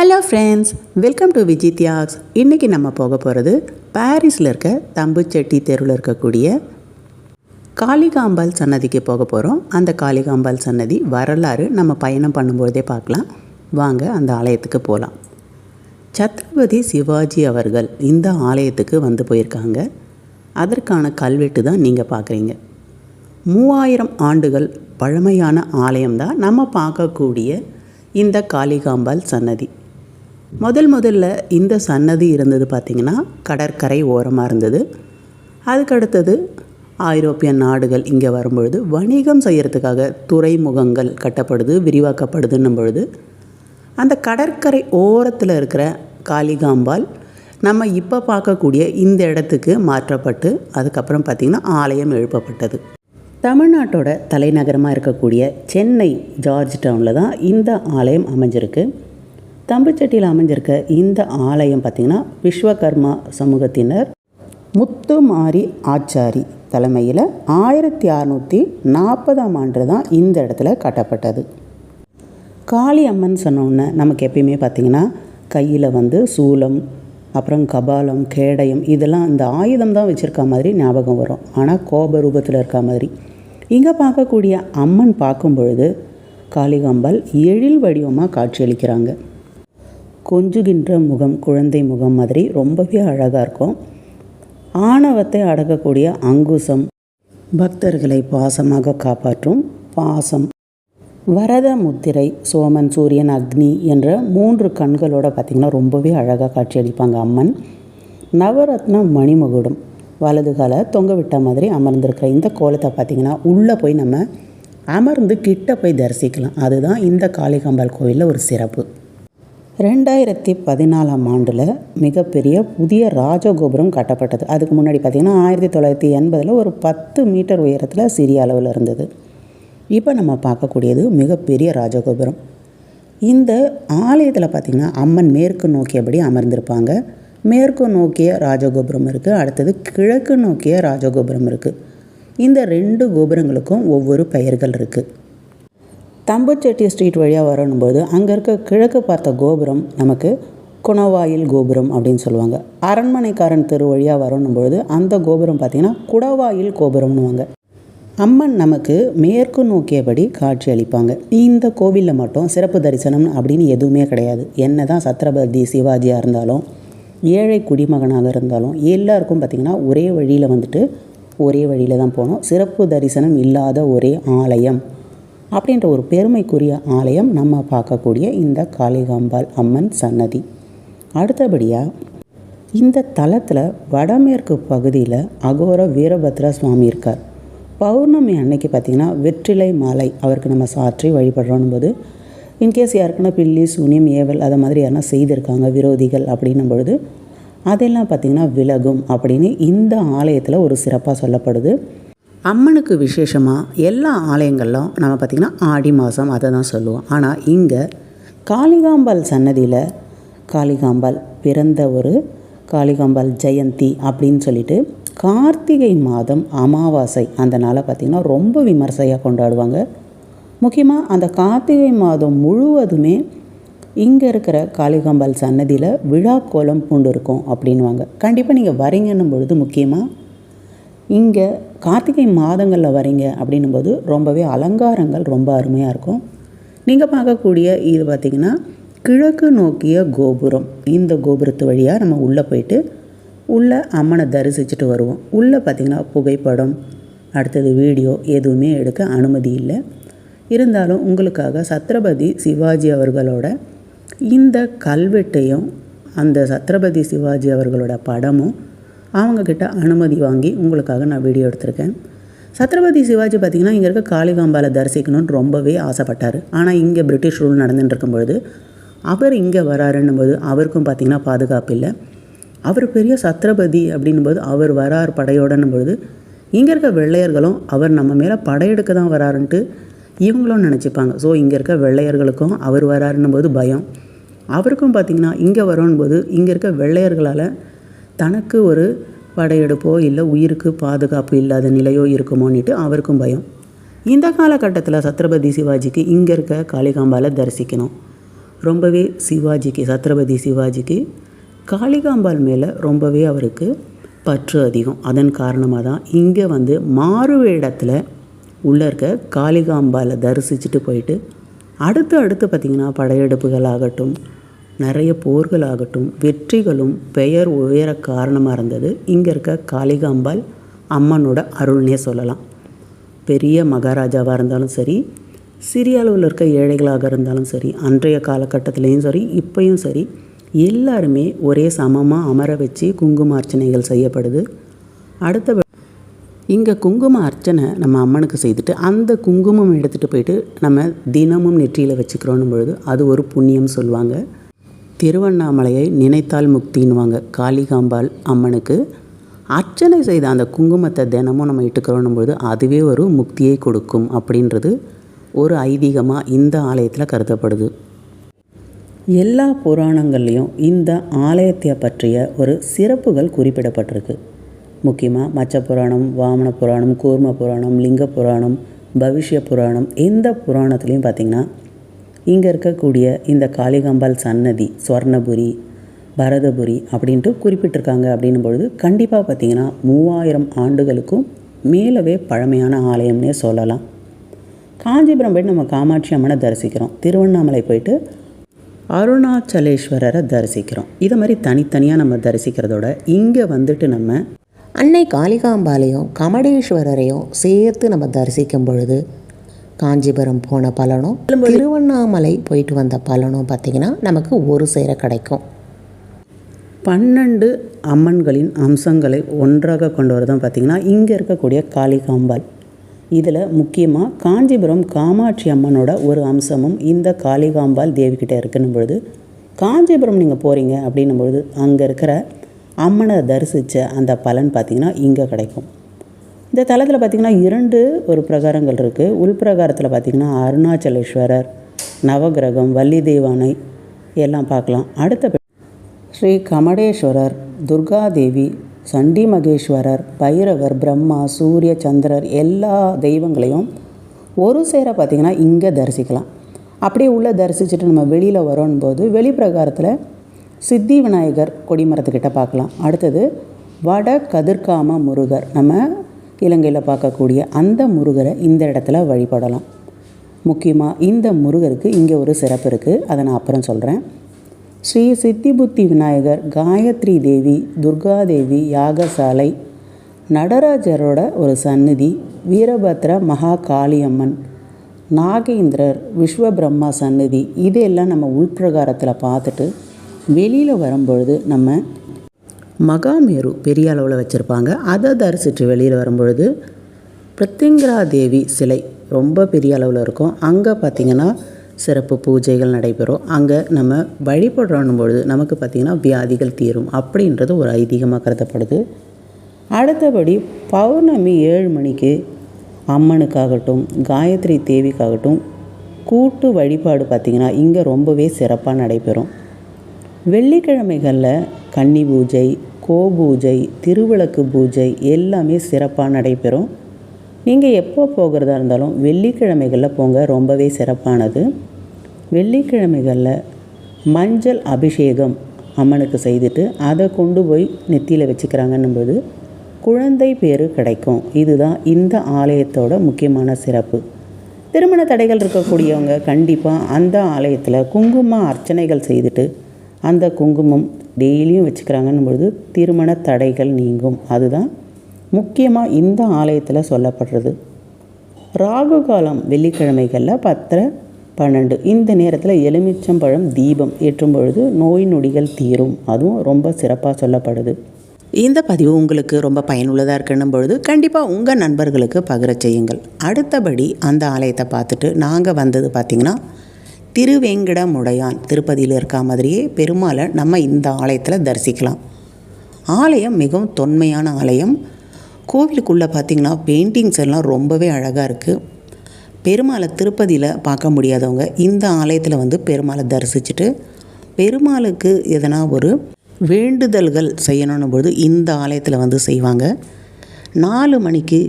Hello friends, welcome to விஜித்யாக்ஸ். இன்றைக்கி நம்ம போக போகிறது பாரிஸில் இருக்க தம்புச்செட்டி தெருவில் இருக்கக்கூடிய காளிகாம்பாள் சன்னதிக்கு போக போகிறோம். அந்த காளிகாம்பாள் சன்னதி வரலாறு நம்ம பயணம் பண்ணும்போதே பார்க்கலாம். வாங்க அந்த ஆலயத்துக்கு போகலாம். சத்ரபதி சிவாஜி அவர்கள் இந்த ஆலயத்துக்கு வந்து போயிருக்காங்க. அதற்கான கல்வெட்டு தான் நீங்கள் பார்க்குறீங்க. 3000 ஆண்டுகள் பழமையான ஆலயம்தான் நம்ம பார்க்கக்கூடிய இந்த காளிகாம்பாள் சன்னதி. முதல்ல இந்த சன்னதி இருந்தது பார்த்திங்கன்னா கடற்கரை ஓரமாக இருந்தது. அதுக்கடுத்தது ஐரோப்பிய நாடுகள் இங்கே வரும்பொழுது வணிகம் செய்கிறதுக்காக துறைமுகங்கள் கட்டப்படுது, விரிவாக்கப்படுதுன்னும் பொழுது அந்த கடற்கரை ஓரத்தில் இருக்கிற காளிகாம்பாள் நம்ம இப்போ பார்க்கக்கூடிய இந்த இடத்துக்கு மாற்றப்பட்டு அதுக்கப்புறம் பார்த்திங்கன்னா ஆலயம் எழுப்பப்பட்டது. தமிழ்நாட்டோட தலைநகரமாக இருக்கக்கூடிய சென்னை ஜார்ஜ் டவுனில் தான் இந்த ஆலயம் அமைஞ்சிருக்கு. தம்புச்செட்டியில் அமைஞ்சிருக்க இந்த ஆலயம் பார்த்திங்கன்னா விஸ்வகர்மா சமூகத்தினர் முத்துமாரி ஆச்சாரி தலைமையில் 1640ஆம் ஆண்டு தான் இந்த இடத்துல கட்டப்பட்டது. காளி அம்மன் சொன்னோன்னே நமக்கு எப்பயுமே பார்த்திங்கன்னா கையில் சூலம், அப்புறம் கபாலம், கேடயம், இதெல்லாம் இந்த ஆயுதம் தான் வச்சுருக்க மாதிரி ஞாபகம் வரும். ஆனால் கோப ரூபத்தில் இருக்க மாதிரி இங்கே பார்க்கக்கூடிய அம்மன் பார்க்கும் பொழுது காளிகாம்பாள் எழில் வடிவமாக காட்சியளிக்கிறாங்க. கொஞ்சுகின்ற முகம், குழந்தை முகம் மாதிரி ரொம்பவே அழகாக இருக்கும். ஆணவத்தை அடக்கக்கூடிய அங்குசம், பக்தர்களை பாசமாக காப்பாற்றும் பாசம், வரத முத்திரை, சோமன், சூரியன், அக்னி என்ற 3 கண்களோட பார்த்திங்கன்னா ரொம்பவே அழகாக காட்சியளிப்பாங்க அம்மன். நவரத்ன மணிமகுடம் வலது காலை தொங்க விட்ட மாதிரி அமர்ந்திருக்கிற இந்த கோலத்தை பார்த்திங்கன்னா உள்ளே போய் நம்ம அமர்ந்து கிட்ட போய் தரிசிக்கலாம். அதுதான் இந்த காளிகாம்பாள் கோயிலில் ஒரு சிறப்பு. 2014ஆம் ஆண்டில் மிகப்பெரிய புதிய ராஜகோபுரம் கட்டப்பட்டது. அதுக்கு முன்னாடி பார்த்திங்கன்னா 1980 ஒரு 10 மீட்டர் உயரத்தில் சிறிய அளவில் இருந்தது. இப்போ நம்ம பார்க்கக்கூடியது மிகப்பெரிய ராஜகோபுரம். இந்த ஆலயத்தில் பார்த்திங்கன்னா அம்மன் மேற்கு நோக்கியபடி அமர்ந்திருப்பாங்க. மேற்கு நோக்கிய ராஜகோபுரம் இருக்குது, அடுத்தது கிழக்கு நோக்கிய ராஜகோபுரம் இருக்குது. இந்த 2 கோபுரங்களுக்கும் ஒவ்வொரு பெயர்கள் இருக்குது. தம்புச்செட்டி ஸ்ட்ரீட் வழியாக வரணும்போது அங்கே இருக்க கிழக்கு பார்த்த கோபுரம் நமக்கு குணவாயில் கோபுரம் அப்படின்னு சொல்லுவாங்க. அரண்மனைக்காரன் தெரு வழியாக வரணும்பொழுது அந்த கோபுரம் பார்த்திங்கன்னா குடவாயில் கோபுரம்னுவாங்க. அம்மன் நமக்கு மேற்கு நோக்கியபடி காட்சி அளிப்பாங்க. இந்த கோவிலில் மட்டும் சிறப்பு தரிசனம் அப்படின்னு எதுவுமே கிடையாது. என்ன தான் சத்ரபதி சிவாஜியாக இருந்தாலும், ஏழை குடிமகனாக இருந்தாலும் எல்லாருக்கும் பார்த்திங்கன்னா ஒரே வழியில் ஒரே வழியில் தான் போகணும். சிறப்பு தரிசனம் இல்லாத ஒரே ஆலயம் அப்படின்ற ஒரு பெருமைக்குரிய ஆலயம் நம்ம பார்க்கக்கூடிய இந்த காளிகாம்பாள் அம்மன் சன்னதி. அடுத்தபடியாக இந்த தலத்தில் வடமேற்கு பகுதியில் அகோர வீரபத்ர சுவாமி இருக்கார். பௌர்ணமி அன்னைக்கு பார்த்திங்கன்னா வெற்றிலை மாலை அவருக்கு நம்ம சாற்றி வழிபடுறோம் போது இன்கேஸ் யாருக்குன்னா பில்லி, சூனியம், ஏவல் அதை மாதிரி யாருன்னா செய்திருக்காங்க விரோதிகள் அப்படின்னும் பொழுது அதெல்லாம் பார்த்திங்கன்னா விலகும் அப்படின்னு இந்த ஆலயத்தில் ஒரு சிறப்பாக சொல்லப்படுது. அம்மனுக்கு விசேஷமாக எல்லா ஆலயங்களிலும் நம்ம பார்த்திங்கன்னா ஆடி மாதம் அதை தான் சொல்லுவோம். ஆனால் இங்கே காளிகாம்பாள் சன்னதியில் காளிகாம்பாள் பிறந்த ஒரு காளிகாம்பாள் ஜெயந்தி அப்படின்னு சொல்லிட்டு கார்த்திகை மாதம் அமாவாசை அந்த நாளை பார்த்திங்கன்னா ரொம்ப விமர்சையாக கொண்டாடுவாங்க. முக்கியமாக அந்த கார்த்திகை மாதம் முழுவதுமே இங்கே இருக்கிற காளிகாம்பாள் சன்னதியில் விழா கோலம் பூண்டு இருக்கும் அப்படின்வாங்க. கண்டிப்பாக நீங்கள் வரீங்கன்னும் பொழுது முக்கியமாக இங்கே கார்த்திகை மாதங்களில் வரீங்க அப்படின்னும்போது ரொம்பவே அலங்காரங்கள் ரொம்ப அருமையாக இருக்கும். நீங்கள் பார்க்கக்கூடிய இது பார்த்திங்கன்னா கிழக்கு நோக்கிய கோபுரம். இந்த கோபுரத்து வழியாக நம்ம உள்ளே போயிட்டு உள்ளே அம்மனை தரிசிச்சுட்டு வருவோம். உள்ளே பார்த்திங்கன்னா புகைப்படம், அடுத்தது வீடியோ எதுவுமே எடுக்க அனுமதி இல்லை. இருந்தாலும் உங்களுக்காக சத்ரபதி சிவாஜி அவர்களோட இந்த கல்வெட்டையும் அந்த சத்ரபதி சிவாஜி அவர்களோட படமும் அவங்கக்கிட்ட அனுமதி வாங்கி உங்களுக்காக நான் வீடியோ எடுத்திருக்கேன். சத்ரபதி சிவாஜி பார்த்திங்கன்னா இங்கே இருக்க காளிகாம்பாளை தரிசிக்கணும்னு ரொம்பவே ஆசைப்பட்டார். ஆனால் இங்கே பிரிட்டிஷ் ரூல் நடந்துட்டு இருக்கும்பொழுது அவர் இங்கே வராருன்னும் போது அவருக்கும் பார்த்திங்கன்னா பாதுகாப்பு இல்லை. அவர் பெரிய சத்ரபதி அப்படின்னும்போது அவர் வரார் படையோடன்னும் பொழுது இங்கே இருக்க வெள்ளையர்களும் அவர் நம்ம மேலே படையெடுக்க தான் வராருன்ட்டு இவங்களும் நினச்சிப்பாங்க. ஸோ இங்கே இருக்க வெள்ளையர்களுக்கும் அவர் வராருன்னும் போது பயம். அவருக்கும் பார்த்திங்கன்னா இங்கே வரும்போது இங்கே இருக்க வெள்ளையர்களால் தனக்கு ஒரு படையெடுப்போ இல்லை உயிருக்கு பாதுகாப்பு இல்லாத நிலையோ இருக்குமோன்னுட்டு அவருக்கும் பயம். இந்த காலகட்டத்தில் சத்ரபதி சிவாஜிக்கு இங்கே இருக்க காளிகாம்பாளை தரிசிக்கணும். ரொம்பவே சிவாஜிக்கு, சத்ரபதி சிவாஜிக்கு காளிகாம்பாள் மேலே ரொம்பவே அவருக்கு பற்று அதிகம். அதன் காரணமாக தான் இங்கே வந்து மாறு வேடத்தில் உள்ளே இருக்க காளிகாம்பாளை தரிசிச்சுட்டு போயிட்டு அடுத்து பார்த்திங்கன்னா படையெடுப்புகள் ஆகட்டும், நிறைய போர்கள் ஆகட்டும், வெற்றிகளும் பெயர் உயர காரணமாக இருந்தது இங்கே இருக்க காளிகாம்பாள் அம்மனோட அருள்னே சொல்லலாம். பெரிய மகாராஜாவாக இருந்தாலும் சரி, சிறிய அளவில் இருக்க ஏழைகளாக இருந்தாலும் சரி, அன்றைய காலகட்டத்திலையும் சரி, இப்போயும் சரி, எல்லாருமே ஒரே சமமாக அமர வச்சு குங்கும அர்ச்சனைகள் செய்யப்படுது. அடுத்த இங்கே குங்கும அர்ச்சனை நம்ம அம்மனுக்கு செய்துட்டு அந்த குங்குமம் எடுத்துகிட்டு போயிட்டு நம்ம தினமும் நெற்றியில் வச்சுக்கிறோன்னும் பொழுது அது ஒரு புண்ணியம் சொல்லுவாங்க. திருவண்ணாமலையை நினைத்தால் முக்தின்னுவாங்க. காளிகாம்பாள் அம்மனுக்கு அர்ச்சனை செய்த அந்த குங்குமத்தை தினமும் நம்ம இட்டுக்கிறோன்னும் பொழுது அதுவே ஒரு முக்தியை கொடுக்கும் அப்படின்றது ஒரு ஐதீகமாக இந்த ஆலயத்தில் கருதப்படுது. எல்லா புராணங்கள்லேயும் இந்த ஆலயத்தை பற்றிய ஒரு சிறப்புகள் குறிப்பிடப்பட்டிருக்கு. முக்கியமாக மச்ச புராணம், வாமன புராணம், கூர்ம புராணம், லிங்க புராணம், பவிஷ்ய புராணம், எந்த புராணத்துலேயும் பார்த்திங்கன்னா இங்கே இருக்கக்கூடிய இந்த காளிகாம்பாள் சன்னதி ஸ்வர்ணபுரி, பரதபுரி அப்படின்ட்டு குறிப்பிட்டிருக்காங்க. அப்படின்னும் பொழுது கண்டிப்பாக பார்த்திங்கன்னா 3000 ஆண்டுகளுக்கும் மேலவே பழமையான ஆலயம்னே சொல்லலாம். காஞ்சிபுரம் போய்ட்டு நம்ம காமாட்சி அம்மனை தரிசிக்கிறோம், திருவண்ணாமலை போயிட்டு அருணாச்சலேஸ்வரரை தரிசிக்கிறோம். இதை மாதிரி தனித்தனியாக நம்ம தரிசிக்கிறதோட இங்கே வந்துட்டு நம்ம அன்னை காளிகாம்பாலையும் கமடேஸ்வரரையும் சேர்த்து நம்ம தரிசிக்கும் பொழுது காஞ்சிபுரம் போன பலனும் திருவண்ணாமலை போயிட்டு வந்த பலனும் பார்த்திங்கன்னா நமக்கு ஒரு சேர கிடைக்கும். 12 அம்மன்களின் அம்சங்களை ஒன்றாக கொண்டு வரதான் பார்த்திங்கன்னா இங்கே இருக்கக்கூடிய காளிகாம்பாள். இதில் முக்கியமாக காஞ்சிபுரம் காமாட்சி அம்மனோட ஒரு அம்சமும் இந்த காளிகாம்பாள் தேவிக்கிட்ட இருக்குன்னும் பொழுது காஞ்சிபுரம் நீங்கள் போகிறீங்க அப்படின்னும் பொழுது அங்கே இருக்கிற அம்மனை தரிசித்த அந்த பலன் பார்த்திங்கன்னா இங்கே கிடைக்கும். இந்த தலத்தில் பார்த்திங்கன்னா 2 ஒரு பிரகாரங்கள் இருக்குது. உள்பிரகாரத்தில் பார்த்திங்கன்னா அருணாச்சலேஸ்வரர், நவகிரகம், வள்ளி தெய்வானை எல்லாம் பார்க்கலாம். அடுத்த ஸ்ரீ கமடேஸ்வரர், துர்காதேவி, சண்டி மகேஸ்வரர், பைரவர், பிரம்மா, சூரிய, சந்திரர் எல்லா தெய்வங்களையும் ஒரு சேர பார்த்திங்கன்னா இங்கே தரிசிக்கலாம். அப்படியே உள்ளே தரிசிச்சுட்டு நம்ம வெளியில் வரோன்போது வெளிப்பிரகாரத்தில் சித்தி விநாயகர் கொடிமரத்துக்கிட்ட பார்க்கலாம். அடுத்தது வட கதிர்காம முருகர், நம்ம இலங்கையில் பார்க்கக்கூடிய அந்த முருகரை இந்த இடத்துல வழிபடலாம். முக்கியமாக இந்த முருகருக்கு இங்கே ஒரு சிறப்பு இருக்குது, அதை நான் அப்புறம் சொல்கிறேன். ஸ்ரீ சித்தி புத்தி விநாயகர், காயத்ரி தேவி, துர்காதேவி யாகசாலை, நடராஜரோட ஒரு சந்நிதி, வீரபத்ர மகா காளியம்மன், நாகேந்திரர், விஸ்வபிரம்மா சந்நிதி, இதெல்லாம் நம்ம உள்பிரகாரத்தில் பார்த்துட்டு வெளியில் வரும்பொழுது நம்ம மகாமேரு பெரிய அளவில் வச்சுருப்பாங்க, அதை தரிசிட்டு வெளியில் வரும்பொழுது பிரத்யங்கரா தேவி சிலை ரொம்ப பெரிய அளவில் இருக்கும். அங்கே பார்த்திங்கன்னா சிறப்பு பூஜைகள் நடைபெறும். அங்கே நம்ம வழிபடுறோன்னும் பொழுது நமக்கு பார்த்திங்கன்னா வியாதிகள் தீரும் அப்படின்றது ஒரு ஐதீகமாக கருதப்படுது. அடுத்தபடி பௌர்ணமி 7 மணிக்கு அம்மனுக்காகட்டும் காயத்ரி தேவிக்காகட்டும் கூட்டு வழிபாடு பார்த்திங்கன்னா இங்கே ரொம்பவே சிறப்பாக நடைபெறும். வெள்ளிக்கிழமைகளில் கன்னி பூஜை, கோபூஜை, திருவிளக்கு பூஜை எல்லாமே சிறப்பாக நடைபெறும். நீங்கள் எப்போ போகிறதா இருந்தாலும் வெள்ளிக்கிழமைகளில் போங்க, ரொம்பவே சிறப்பானது. வெள்ளிக்கிழமைகளில் மஞ்சள் அபிஷேகம் அம்மனுக்கு செய்துட்டு அதை கொண்டு போய் நெத்தியில் வச்சுக்கிறாங்கன்னும்போது குழந்தை பேரு கிடைக்கும். இதுதான் இந்த ஆலயத்தோட முக்கியமான சிறப்பு. திருமண தடைகள் இருக்கக்கூடியவங்க கண்டிப்பாக அந்த ஆலயத்தில் குங்கும அர்ச்சனைகள் செய்துட்டு அந்த குங்குமம் டெய்லியும் வச்சுக்கிறாங்கன்னும் பொழுது திருமண தடைகள் நீங்கும். அதுதான் முக்கியமாக இந்த ஆலயத்தில் சொல்லப்படுறது. ராகு காலம் வெள்ளிக்கிழமைகளில் 10:12 இந்த நேரத்தில் எலுமிச்சம்பழம் தீபம் ஏற்றும் பொழுது நோய் நொடிகள் தீரும். அதுவும் ரொம்ப சிறப்பாக சொல்லப்படுது. இந்த பதிவு உங்களுக்கு ரொம்ப பயனுள்ளதாக இருக்குன்னும் பொழுது கண்டிப்பாக உங்கள் நண்பர்களுக்கு பகிர செய்யுங்கள். அடுத்தபடி அந்த ஆலயத்தை பார்த்துட்டு நாங்கள் வந்தது பார்த்திங்கன்னா திருவேங்கடமுடையான், திருப்பதியில் இருக்க மாதிரியே பெருமாளை நம்ம இந்த ஆலயத்தில் தரிசிக்கலாம். ஆலயம் மிகவும் தொன்மையான ஆலயம். கோவிலுக்குள்ளே பார்த்திங்கன்னா பெயிண்டிங்ஸ் எல்லாம் ரொம்பவே அழகாக இருக்குது. பெருமாளை திருப்பதியில் பார்க்க முடியாதவங்க இந்த ஆலயத்தில் வந்து பெருமாளை தரிசிச்சுட்டு பெருமாளுக்கு எதனா ஒரு வேண்டுதல்கள் செய்யணும் பொழுது இந்த ஆலயத்தில் வந்து செய்வாங்க. 4 மணிக்கு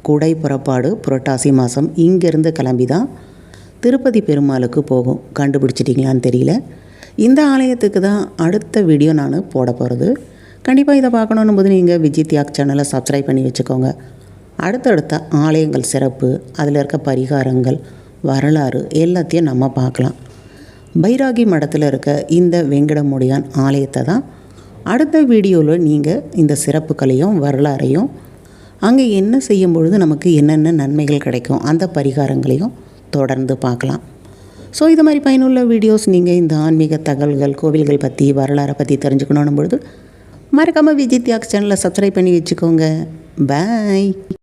குடை புறப்பாடு புரட்டாசி மாதம் இங்கேருந்து கிளம்பி தான் திருப்பதி பெருமாளுக்கு போகும். கண்டுபிடிச்சிட்டிங்களான்னு தெரியல. இந்த ஆலயத்துக்கு தான் அடுத்த வீடியோ நான் போட போகிறது. கண்டிப்பாக இதை பார்க்கணுன்னும் போது நீங்கள் விஜய் தியாக் சேனலை சப்ஸ்கிரைப் பண்ணி வச்சுக்கோங்க. அடுத்தடுத்த ஆலயங்கள் சிறப்பு, அதில் இருக்க பரிகாரங்கள், வரலாறு எல்லாத்தையும் நம்ம பார்க்கலாம். பைராகி மடத்தில் இருக்க இந்த வெங்கடமுடியான் ஆலயத்தை தான் அடுத்த வீடியோவில் நீங்கள் இந்த சிறப்புகளையும் வரலாறையும் அங்கே என்ன செய்யும் பொழுது நமக்கு என்னென்ன நன்மைகள் கிடைக்கும் அந்த பரிகாரங்களையும் தொடர்ந்து பார்க்கலாம். ஸோ இது மாதிரி பயனுள்ள வீடியோஸ் நீங்கள் இந்த ஆன்மீக தகவல்கள், கோவில்கள் பற்றி, வரலாறை பற்றி தெரிஞ்சுக்கணும் பொழுது மறக்காமல் விஜய் தியாக் சேனலை சப்ஸ்கிரைப் பண்ணி வச்சுக்கோங்க. பாய்.